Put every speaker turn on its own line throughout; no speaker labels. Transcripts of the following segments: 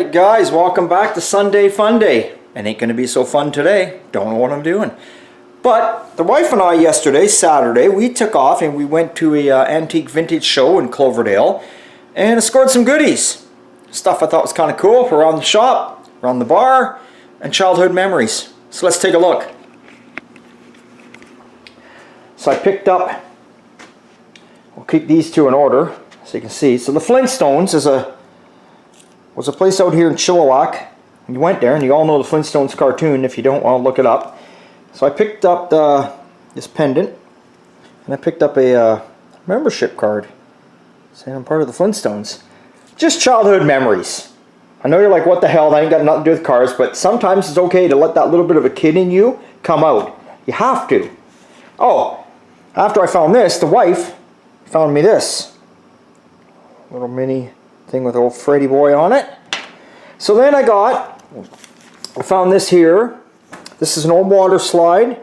Alright guys, welcome back to Sunday Funday. It ain't gonna be so fun today. Don't know what I'm doing. But the wife and I yesterday, Saturday, we took off and we went to a antique vintage show in Cloverdale and scored some goodies. Stuff I thought was kind of cool around the shop, around the bar, and childhood memories. So let's take a look. So I picked up, we'll keep these two in order so you can see. So the Flintstones was a place out here in Chilliwack. You went there and you all know the Flintstones cartoon. If you don't, well, look it up. So I picked up this pendant and I picked up a membership card saying I'm part of the Flintstones. Just childhood memories. I know you're like, what the hell, that ain't got nothing to do with cars, but sometimes it's okay to let that little bit of a kid in you come out. You have to. Oh, after I found this, the wife found me this little mini thing with old Freddy boy on it. So then I found this here. This is an old water slide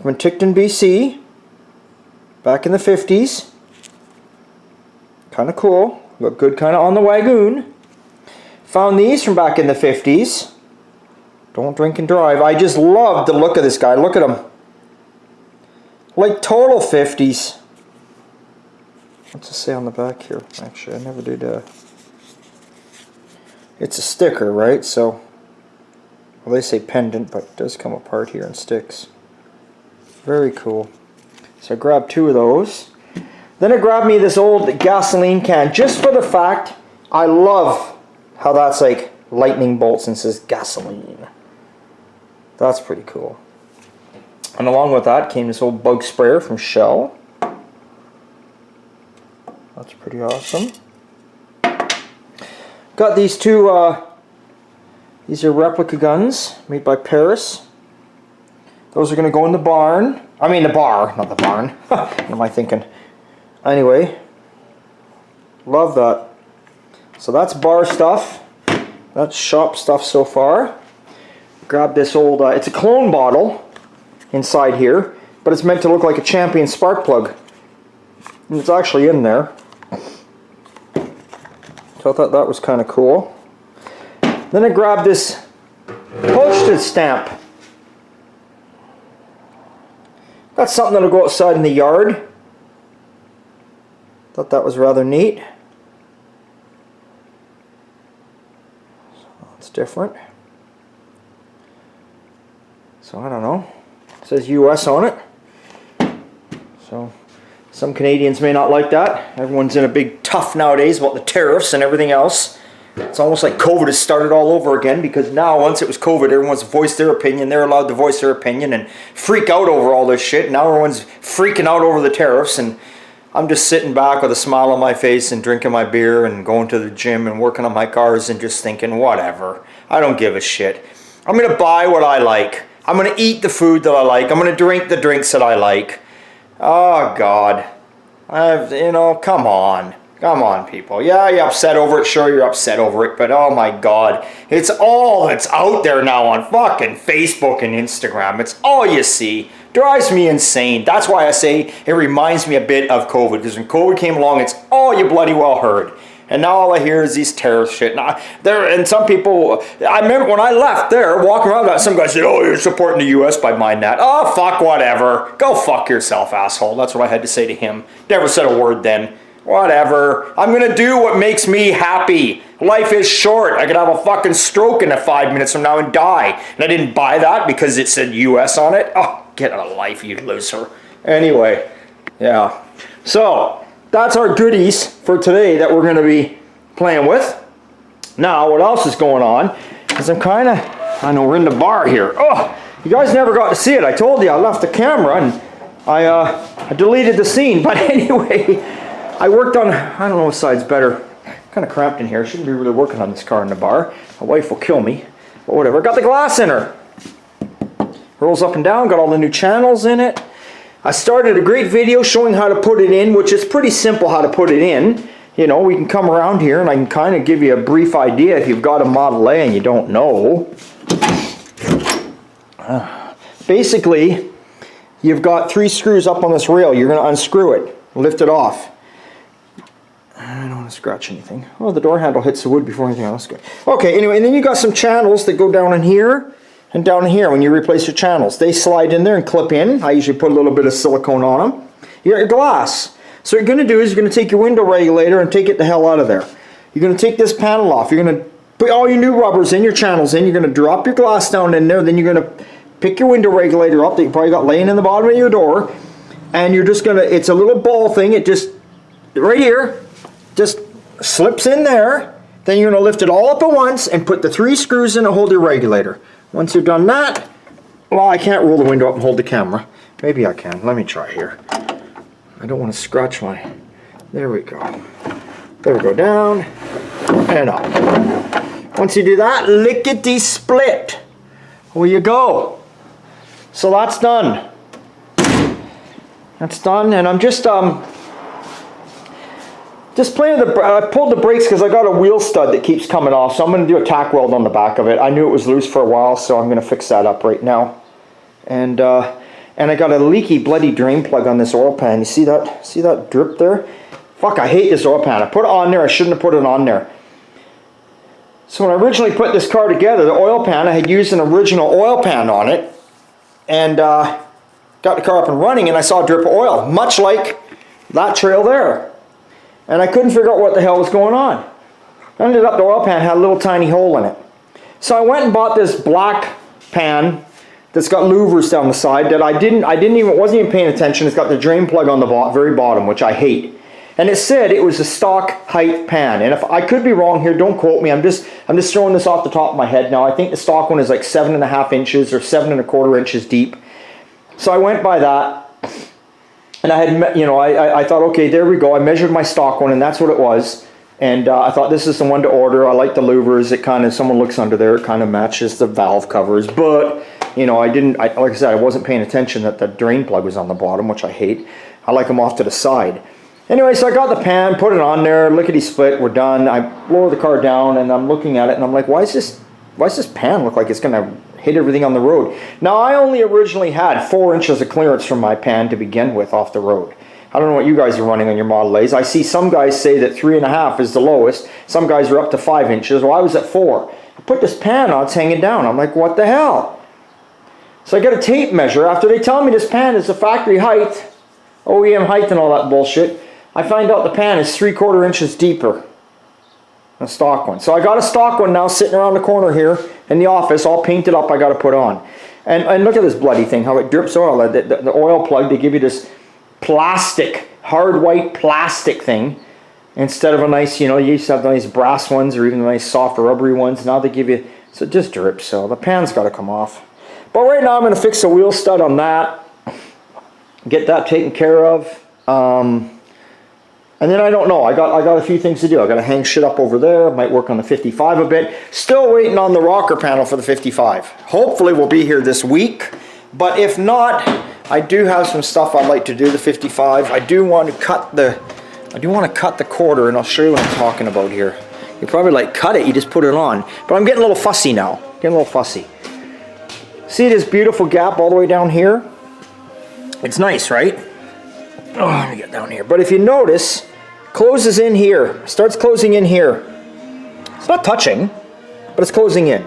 from Ticton, BC, back in the 50s. Kind of cool. Look good kind of on the wagoon. Found these from back in the 50s. Don't drink and drive. I just love the look of this guy. Look at him. Like total 50s. What's it say on the back here? Actually, I never did. It's a sticker, right? So, well, they say pendant, but it does come apart here and sticks. Very cool. So I grabbed two of those. Then I grabbed me this old gasoline can, just for the fact I love how that's like lightning bolts and says gasoline. That's pretty cool. And along with that came this old bug sprayer from Shell. That's pretty awesome. Got these two, these are replica guns made by Paris. Those are going to go in the barn. I mean the bar, not the barn. What am I thinking? Anyway, love that. So that's bar stuff. That's shop stuff so far. Grab this old, it's a clone bottle inside here, but it's meant to look like a Champion spark plug. And it's actually in there. So I thought that was kind of cool. Then I grabbed this postage stamp. That's something that'll go outside in the yard. Thought that was rather neat. So it's different. So I don't know. It says US on it. So some Canadians may not like that. Everyone's in a big tough nowadays about the tariffs and everything else. It's almost like COVID has started all over again, because now once it was COVID, everyone's voiced their opinion. They're allowed to voice their opinion and freak out over all this shit. Now everyone's freaking out over the tariffs, and I'm just sitting back with a smile on my face and drinking my beer and going to the gym and working on my cars and just thinking, whatever. I don't give a shit. I'm going to buy what I like. I'm going to eat the food that I like. I'm going to drink the drinks that I like. Oh, God. You know, come on. Come on, people. Yeah, you're upset over it. Sure, you're upset over it. But, oh, my God. It's all that's out there now on fucking Facebook and Instagram. It's all you see. Drives me insane. That's why I say it reminds me a bit of COVID. Because when COVID came along, it's all you bloody well heard. And now all I hear is these tariff shit. And some people, I remember when I left there, walking around, some guy said, oh, you're supporting the U.S. by buying that. Oh, fuck, whatever. Go fuck yourself, asshole. That's what I had to say to him. Never said a word then. Whatever. I'm going to do what makes me happy. Life is short. I could have a fucking stroke in 5 minutes from now and die. And I didn't buy that because it said U.S. on it. Oh, get a life, you loser. Anyway, yeah. So that's our goodies for today that we're going to be playing with. Now, what else is going on is I know we're in the bar here. Oh, you guys never got to see it. I told you I left the camera and I deleted the scene. But anyway, I worked on, I don't know what side's better. Kind of cramped in here. Shouldn't be really working on this car in the bar. My wife will kill me. But whatever. Got the glass in her. Rolls up and down. Got all the new channels in it. I started a great video showing how to put it in, which is pretty simple how to put it in. You know, we can come around here and I can kind of give you a brief idea if you've got a Model A and you don't know. Basically, you've got 3 screws up on this rail. You're going to unscrew it, lift it off. I don't want to to scratch anything. Well, the door handle hits the wood before anything else. Good. Okay, anyway, and then you got some channels that go down in here and down here when you replace your channels. They slide in there and clip in. I usually put a little bit of silicone on them. You got your glass. So what you're going to do is you're going to take your window regulator and take it the hell out of there. You're going to take this panel off. You're going to put all your new rubbers in, your channels in. You're going to drop your glass down in there. Then you're going to pick your window regulator up that you probably got laying in the bottom of your door. And you're just going to, it's a little ball thing. It just, right here, just slips in there. Then you're going to lift it all up at once and put the 3 screws in to hold your regulator. Once you've done that, well, I can't roll the window up and hold the camera. Maybe I can. Let me try here. I don't want to scratch my... There we go. There we go. Down and up. Once you do that, lickety split. Away you go. So that's done. That's done, and I'm just playing the... I pulled the brakes because I got a wheel stud that keeps coming off, so I'm going to do a tack weld on the back of it. I knew it was loose for a while, so I'm going to fix that up right now. And I got a leaky, bloody drain plug on this oil pan. You see that? See that drip there? Fuck, I hate this oil pan. I put it on there. I shouldn't have put it on there. So when I originally put this car together, the oil pan, I had used an original oil pan on it, and got the car up and running, and I saw a drip of oil, much like that trail there. And I couldn't figure out what the hell was going on. I ended up, the oil pan had a little tiny hole in it. So I went and bought this black pan that's got louvers down the side that wasn't even paying attention. It's got the drain plug on the very bottom, which I hate. And it said it was a stock height pan. And if I could be wrong here, don't quote me. I'm just throwing this off the top of my head now. I think the stock one is like 7.5 inches or 7.25 inches deep. So I went by that, and I had, you know, I thought, okay, there we go. I measured my stock one, and that's what it was. And I thought this is the one to order. I like the louvers. It kind of, someone looks under there, it kind of matches the valve covers. But, you know, like I said, I wasn't paying attention that the drain plug was on the bottom, which I hate. I like them off to the side. Anyway, so I got the pan, put it on there, lickety split, we're done. I lower the car down, and I'm looking at it, and I'm like, why does this pan look like it's going to hit everything on the road? Now, I only originally had 4 inches of clearance from my pan to begin with off the road. I don't know what you guys are running on your Model A's. I see some guys say that 3.5 is the lowest. Some guys are up to 5 inches. Well, I was at 4. I put this pan on, it's hanging down. I'm like, what the hell? So I got a tape measure. After they tell me this pan is the factory height, OEM height and all that bullshit, I find out the pan is 3/4 inches deeper than a stock one. So I got a stock one now sitting around the corner here in the office, all painted up, I got to put on. And look at this bloody thing, how it drips oil. The oil plug, they give you this plastic, hard white plastic thing, instead of a nice, you know, you used to have the nice brass ones or even the nice soft rubbery ones. Now they give you, so it just drips, so the pan's got to come off. But right now I'm going to fix a wheel stud on that, get that taken care of. And then I don't know, I got a few things to do. I got to hang shit up over there, might work on the 55 a bit. Still waiting on the rocker panel for the 55. Hopefully we'll be here this week, but if not, I do have some stuff I'd like to do the 55. I do want to cut the quarter, and I'll show you what I'm talking about here. You're probably like, cut it, you just put it on. But I'm getting a little fussy now, getting a little fussy. See this beautiful gap all the way down here? It's nice, right? Oh, let me get down here. But if you notice, closes in here, starts closing in here. It's not touching, but it's closing in.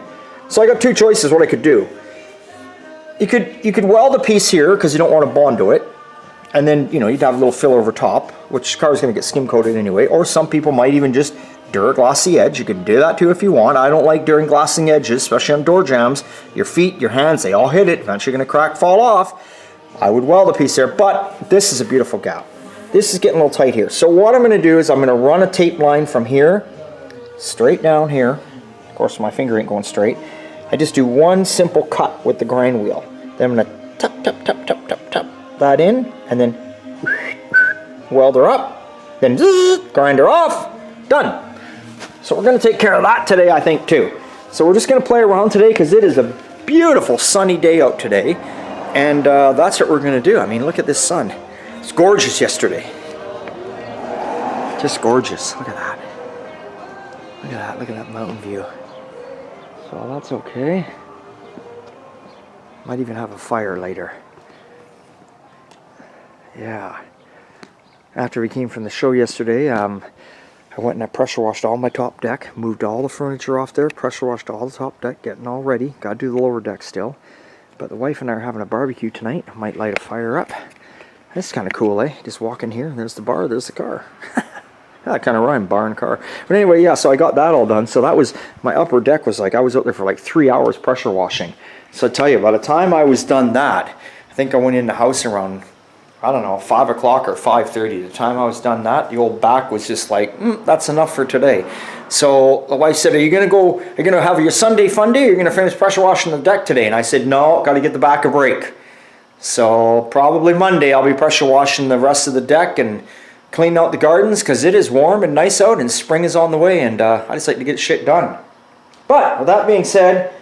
So I got two choices what I could do. You could weld a piece here because you don't want to bond to it, and then, you know, you'd have a little filler over top, which the car is going to get skim coated anyway. Or some people might even just Duraglass the edge. You can do that too if you want. I don't like Duraglassing edges, especially on door jambs. Your feet, your hands, they all hit it. Eventually going to crack, fall off. I would weld a piece there, but this is a beautiful gap. This is getting a little tight here. So what I'm going to do is I'm going to run a tape line from here straight down here. Of course, my finger ain't going straight. I just do one simple cut with the grind wheel. Then I'm going to tap that in, and then weld her up, then grind her off, done. So we're going to take care of that today, I think, too. So we're just going to play around today because it is a beautiful sunny day out today, and that's what we're going to do. I mean, look at this sun. It's gorgeous yesterday. Just gorgeous. Look at that. Look at that. Look at that mountain view. So that's okay. Might even have a fire later. Yeah. After we came from the show yesterday, I I went and I pressure washed all my top deck, moved all the furniture off there, pressure washed all the top deck, getting all ready. Gotta do the lower deck still. But the wife and I are having a barbecue tonight. I might light a fire up. This is kind of cool, eh? Just walk in here, and there's the bar, there's the car. That kind of rhymed, bar and car. But anyway, yeah, so I got that all done. So that was, my upper deck was like, I was out there for like 3 hours pressure washing. So I tell you, by the time I was done that, I think I went in the house around, I don't know, 5 o'clock or 5:30. The time I was done that, the old back was just like, that's enough for today. So the wife said, are you going to have your Sunday Funday, or you're going to finish pressure washing the deck today? And I said, no, got to get the back a break. So probably Monday I'll be pressure washing the rest of the deck and clean out the gardens, because it is warm and nice out and spring is on the way, and I just like to get shit done. But with that being said,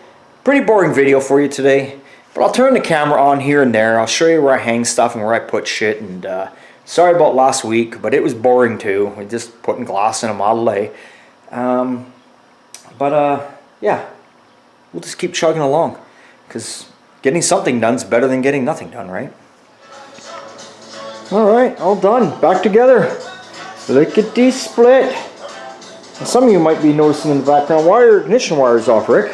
pretty boring video for you today, but I'll turn the camera on here and there. I'll show you where I hang stuff and where I put shit, and sorry about last week, but it was boring too. We just putting glass in a Model A. Yeah, we'll just keep chugging along, because getting something done is better than getting nothing done, right? Alright, all done. Back together. Lickety split. And some of you might be noticing in the background, why are your ignition wires off, Rick?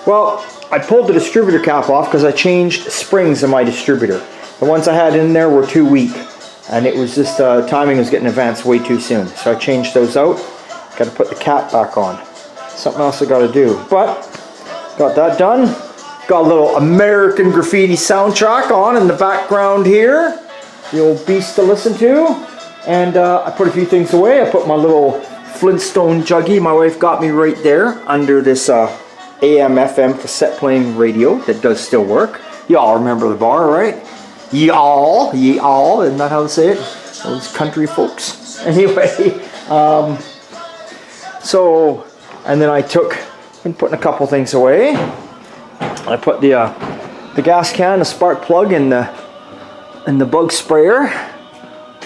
Well, I pulled the distributor cap off because I changed springs in my distributor. The ones I had in there were too weak, and it was just timing was getting advanced way too soon. So I changed those out. Got to put the cap back on. Something else I got to do. But got that done. Got a little American Graffiti soundtrack on in the background here. The old beast to listen to. And I put a few things away. I put my little Flintstone juggie my wife got me right there under this AM/FM cassette playing radio that does still work. Y'all remember the bar, right? Y'all, isn't that how to say it? Those country folks. Anyway, so, and then I been putting a couple things away. I put the gas can, the spark plug, and the bug sprayer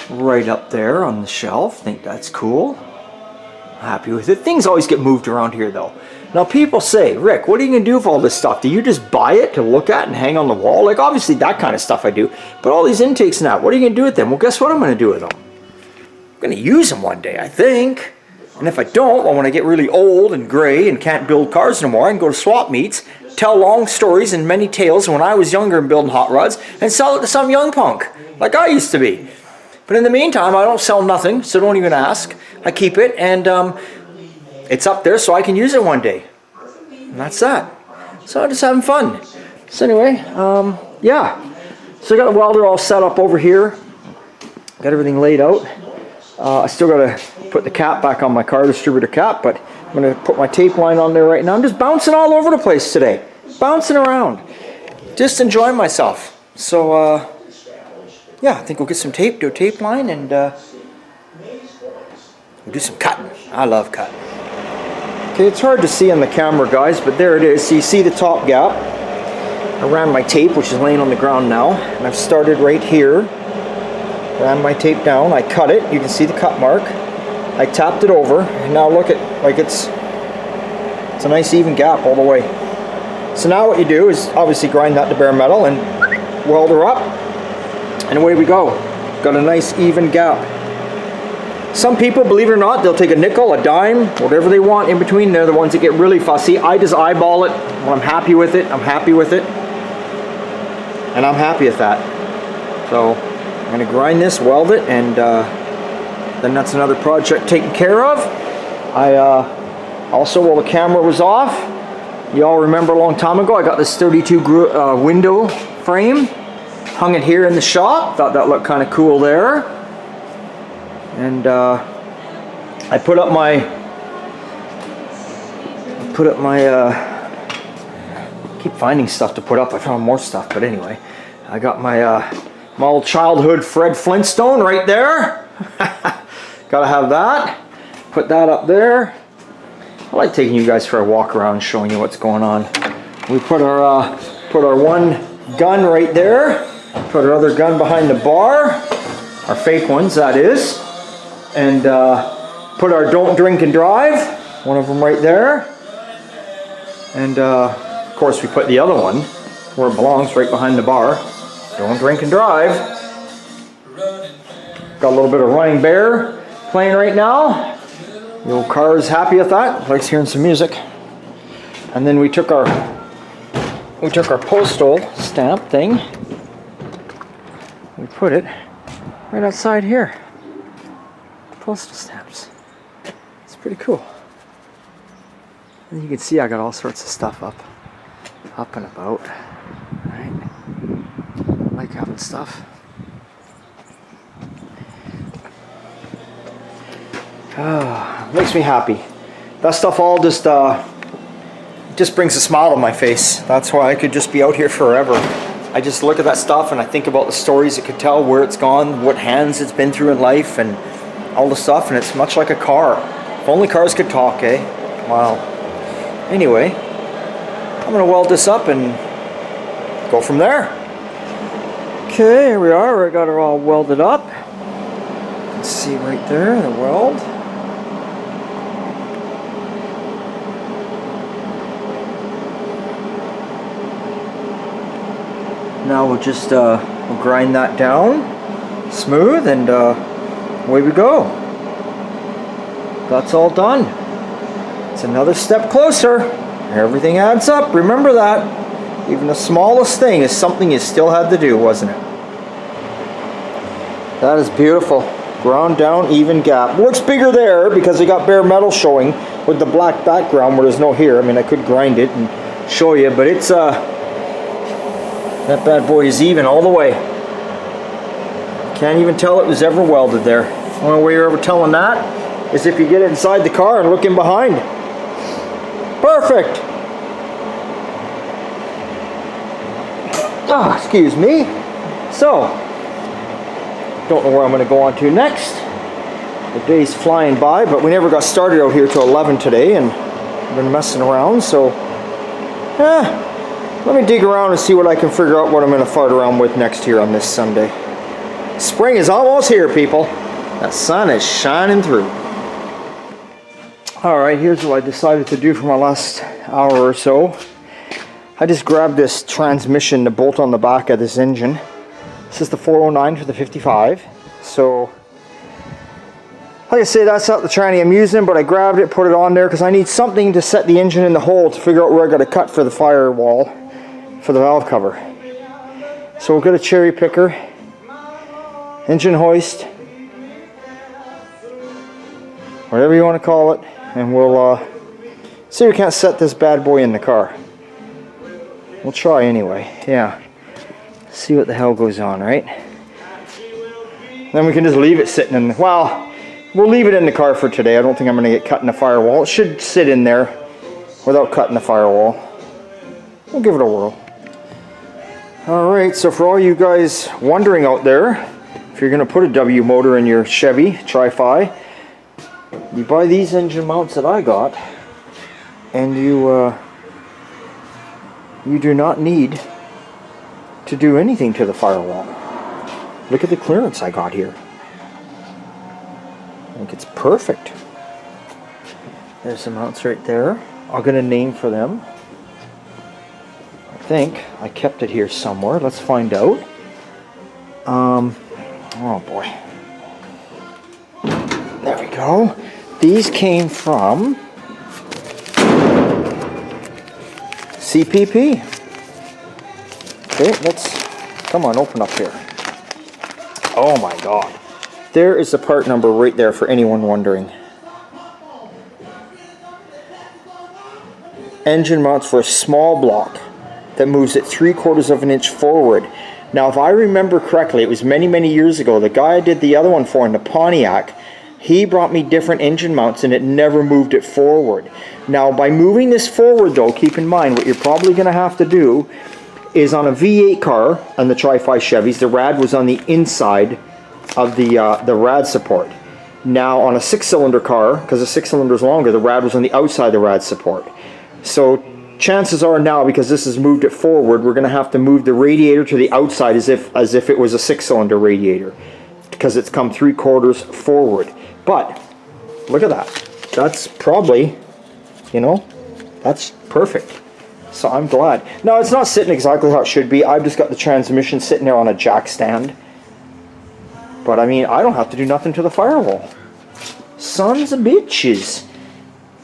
right up there on the shelf. Think that's cool. Happy with it. Things always get moved around here though. Now people say, Rick, what are you going to do with all this stuff? Do you just buy it to look at and hang on the wall? Like obviously that kind of stuff I do. But all these intakes and that, what are you going to do with them? Well, guess what I'm going to do with them? I'm going to use them one day, I think. And if I don't, well, when I get really old and gray and can't build cars no more, I can go to swap meets, tell long stories and many tales when I was younger and building hot rods, and sell it to some young punk, like I used to be. But in the meantime, I don't sell nothing, so don't even ask. I keep it, and it's up there so I can use it one day. And that's that. So I'm just having fun. So anyway, yeah. So I got the welder all set up over here. Got everything laid out. I still got to put the cap back on my car distributor cap, but I'm going to put my tape line on there right now. I'm just bouncing all over the place today. Bouncing around. Just enjoying myself. So, yeah, I think we'll get some tape, do a tape line, and we'll do some cutting. I love cutting. Okay, it's hard to see on the camera, guys, but there it is. So you see the top gap. I ran my tape, which is laying on the ground now, and I've started right here. Ran my tape down. I cut it. You can see the cut mark. I tapped it over, and now look at, like it's a nice even gap all the way. So now what you do is obviously grind that to bare metal and weld her up, and away we go. Got a nice even gap. Some people, believe it or not, they'll take a nickel, a dime, whatever they want in between. They're the ones that get really fussy. I just eyeball it. When I'm happy with it, I'm happy with it. And I'm happy with that. So I'm going to grind this, weld it, and then that's another project taken care of. I also, while the camera was off, you all remember a long time ago, I got this 32 window frame. Hung it here in the shop. Thought that looked kind of cool there. And I put up my keep finding stuff to put up. I found more stuff, but anyway, I got my old childhood Fred Flintstone right there. Gotta have that. Put that up there. I like taking you guys for a walk around, showing you what's going on. We put our one gun right there. Put our other gun behind the bar. Our fake ones, that is. And put our don't drink and drive, one of them right there. And of course we put the other one where it belongs, right behind the bar. Don't drink and drive. Got a little bit of Running Bear playing right now. The old car is happy with that. Likes hearing some music. And then we took our postal stamp thing. We put it right outside here. Postal stamps. It's pretty cool. And you can see I got all sorts of stuff up and about. Right? I like having stuff. Oh, makes me happy. That stuff all just brings a smile to my face. That's why I could just be out here forever. I just look at that stuff and I think about the stories it could tell, where it's gone, what hands it's been through in life, and all the stuff. And it's much like a car. If only cars could talk, eh? Wow. Anyway, I'm gonna weld this up and go from there. Okay, here we are. I got it all welded up. You can see right there the weld. Now we'll just we'll grind that down smooth, and away we go. That's all done. It's another step closer. Everything adds up. Remember that. Even the smallest thing is something you still had to do, wasn't it? That is beautiful. Ground down, even gap. Looks bigger there because we got bare metal showing with the black background where there's no here. I mean, I could grind it and show you, but it's that bad boy is even all the way. Can't even tell it was ever welded there. The only way you're ever telling that is if you get inside the car and look in behind. Perfect. Ah, excuse me. So, don't know where I'm going to go on to next. The day's flying by, but we never got started out here till 11 today, and I've been messing around, so let me dig around and see what I can figure out what I'm going to fart around with next here on this Sunday. Spring is almost here, people. That sun is shining through. Alright, here's what I decided to do for my last hour or so. I just grabbed this transmission to bolt on the back of this engine. This is the 409 for the 55. So, like I say, that's not the tranny I'm using, but I grabbed it, put it on there, because I need something to set the engine in the hole to figure out where I got to cut for the firewall for the valve cover. So we'll get a cherry picker, engine hoist, whatever you want to call it, and we'll see if we can't set this bad boy in the car. We'll try anyway, yeah. See what the hell goes on, right? Then we can just leave it sitting in the, well, we'll leave it in the car for today. I don't think I'm going to get cut in the firewall. It should sit in there without cutting the firewall. We'll give it a whirl. Alright, so for all you guys wondering out there, if you're going to put a W motor in your Chevy Tri-Fi, you buy these engine mounts that I got, and you do not need to do anything to the firewall. Look at the clearance I got here. I think it's perfect. There's some mounts right there. I'll get a name for them. I think I kept it here somewhere. Let's find out. Oh boy. There we go. These came from CPP. Okay, let's, come on, open up here. Oh my god. There is the part number right there for anyone wondering. Engine mounts for a small block that moves it 3/4 of an inch forward. Now, if I remember correctly, it was many, many years ago. The guy I did the other one for in the Pontiac, he brought me different engine mounts and it never moved it forward. Now, by moving this forward though, keep in mind what you're probably going to have to do is on a V8 car, on the Tri-Fi Chevys, the rad was on the inside of the rad support. Now, on a 6-cylinder car, because the 6-cylinder is longer, the rad was on the outside of the rad support. So, chances are now, because this has moved it forward, we're going to have to move the radiator to the outside as if it was a 6-cylinder radiator, because it's come 3/4 forward. But look at that. That's probably, you know, that's perfect. So I'm glad. Now, it's not sitting exactly how it should be. I've just got the transmission sitting there on a jack stand. But I mean, I don't have to do nothing to the firewall. Sons of bitches.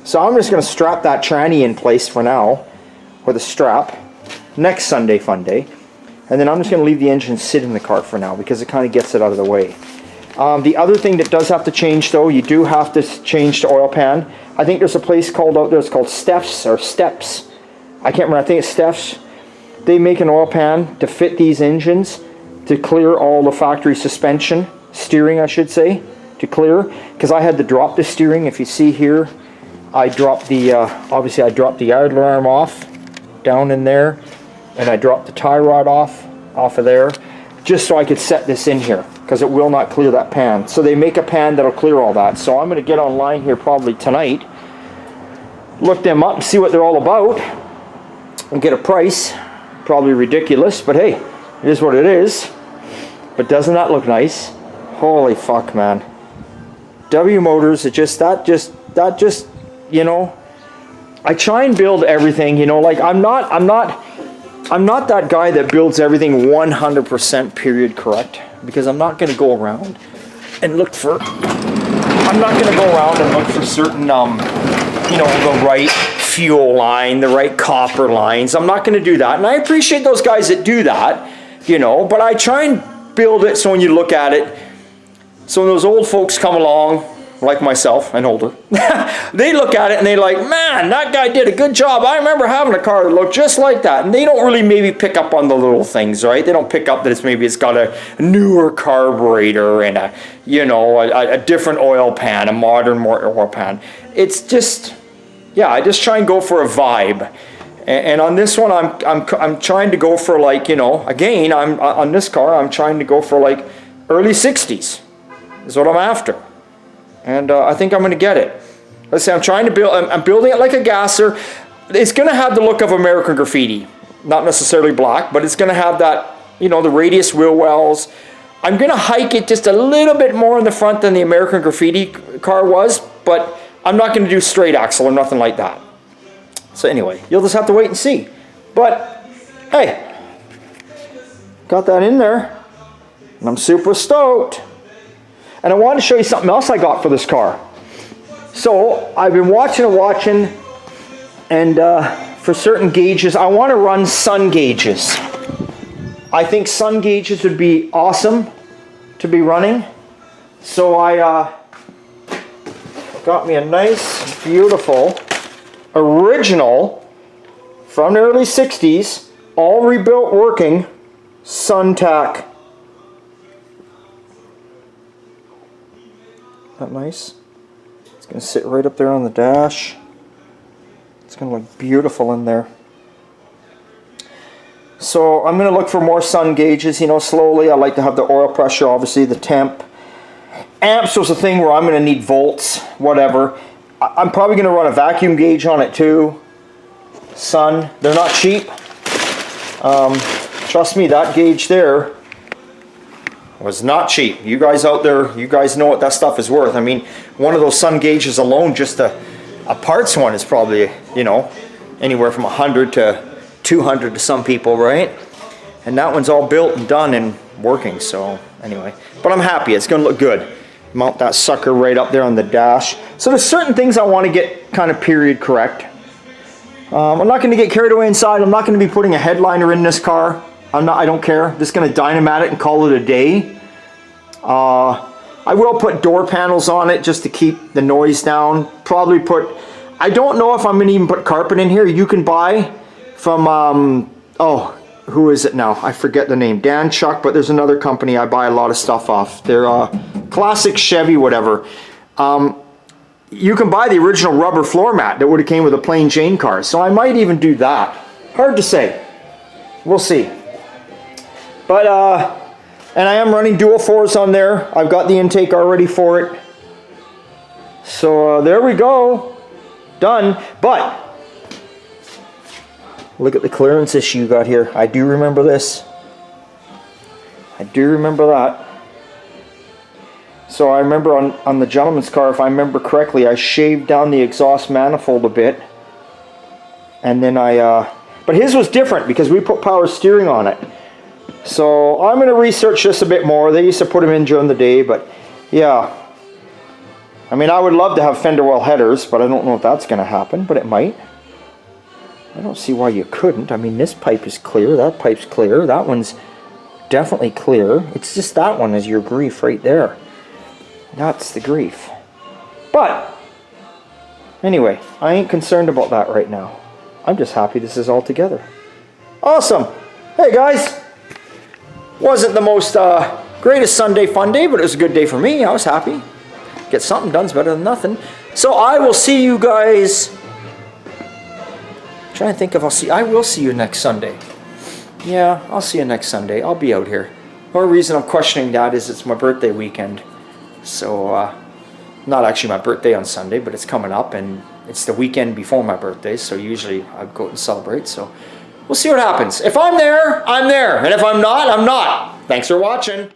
So I'm just going to strap that tranny in place for now, with a strap, next Sunday Funday. And then I'm just going to leave the engine sit in the car for now, because it kind of gets it out of the way. The other thing that does have to change though, you do have to change the oil pan. I think there's a place called out there, it's called Steps, or Steps. I can't remember, I think it's Steps. They make an oil pan to fit these engines, to clear all the factory suspension, steering I should say, to clear. Because I had to drop the steering, if you see here, I dropped the, obviously I dropped the idler arm off, down in there, and I dropped the tie rod off of there, just so I could set this in here, because it will not clear that pan. So they make a pan that'll clear all that. So I'm going to get online here probably tonight, look them up and see what they're all about, and get a price. Probably ridiculous, but hey, it is what it is. But doesn't that look nice? Holy fuck, man. W Motors, that just, you know, I try and build everything, you know, like I'm not that guy that builds everything 100% period correct, because I'm not going to go around and look for certain, you know, the right fuel line, the right copper lines. I'm not going to do that. And I appreciate those guys that do that, you know, but I try and build it so when you look at it, so when those old folks come along, like myself and older, they look at it and they're like, man, that guy did a good job. I remember having a car that looked just like that. And they don't really maybe pick up on the little things, right? They don't pick up that it's got a newer carburetor and a, you know, a different oil pan, a modern oil pan. It's just, yeah, I just try and go for a vibe. And on this one, I'm trying to go for, like, you know, again, on this car, I'm trying to go for like early 60s is what I'm after. And I think I'm going to get it. Let's say I'm building it like a gasser. It's going to have the look of American Graffiti. Not necessarily black, but it's going to have that, you know, the radius wheel wells. I'm going to hike it just a little bit more in the front than the American Graffiti car was, but I'm not going to do straight axle or nothing like that. So anyway, you'll just have to wait and see. But, hey, got that in there, and I'm super stoked. And I wanted to show you something else I got for this car. So I've been watching, and for certain gauges, I want to run sun gauges. I think sun gauges would be awesome to be running. So I got me a nice, beautiful, original, from the early 60s, all rebuilt working, SunTac. That nice? It's going to sit right up there on the dash. It's going to look beautiful in there. So I'm going to look for more sun gauges, you know, slowly. I like to have the oil pressure, obviously, the temp. Amps was a thing where I'm going to need volts, whatever. I'm probably going to run a vacuum gauge on it too. Sun, they're not cheap. Trust me, that gauge there was not cheap. You guys out there, you guys know what that stuff is worth. I mean, one of those sun gauges alone, just a parts one is probably, you know, anywhere from 100 to 200 to some people, right? And that one's all built and done and working, so anyway. But I'm happy, it's gonna look good. Mount that sucker right up there on the dash. So there's certain things I want to get kind of period correct. I'm not going to get carried away inside. I'm not going to be putting a headliner in this car. I don't care. I'm just going to dynamite it and call it a day. I will put door panels on it just to keep the noise down. Probably I don't know if I'm going to even put carpet in here. You can buy from, who is it now? I forget the name. Dan Chuck, but there's another company I buy a lot of stuff off. They're classic Chevy, whatever. You can buy the original rubber floor mat that would have came with a plain Jane car. So I might even do that. Hard to say. We'll see. But, and I am running dual 4s on there. I've got the intake already for it. So there we go. Done. But look at the clearance issue you got here. I do remember this. I do remember that. So I remember on the gentleman's car, if I remember correctly, I shaved down the exhaust manifold a bit. And then but his was different because we put power steering on it. So I'm going to research this a bit more. They used to put them in during the day, but yeah. I mean, I would love to have fender well headers, but I don't know if that's going to happen, but it might. I don't see why you couldn't. I mean, this pipe is clear, that pipe's clear, that one's definitely clear. It's just that one is your grief right there. That's the grief. But, anyway, I ain't concerned about that right now. I'm just happy this is all together. Awesome! Hey guys! Wasn't the most greatest Sunday fun day, but it was a good day for me. I was happy. Get something done's better than nothing. So I will see you guys... trying to think if I will see you next Sunday. Yeah, I'll see you next Sunday. I'll be out here. The only reason I'm questioning that is it's my birthday weekend. So, not actually my birthday on Sunday, but it's coming up, and it's the weekend before my birthday, so usually I go out and celebrate, so we'll see what happens. If I'm there, I'm there, and if I'm not, I'm not. Thanks for watching.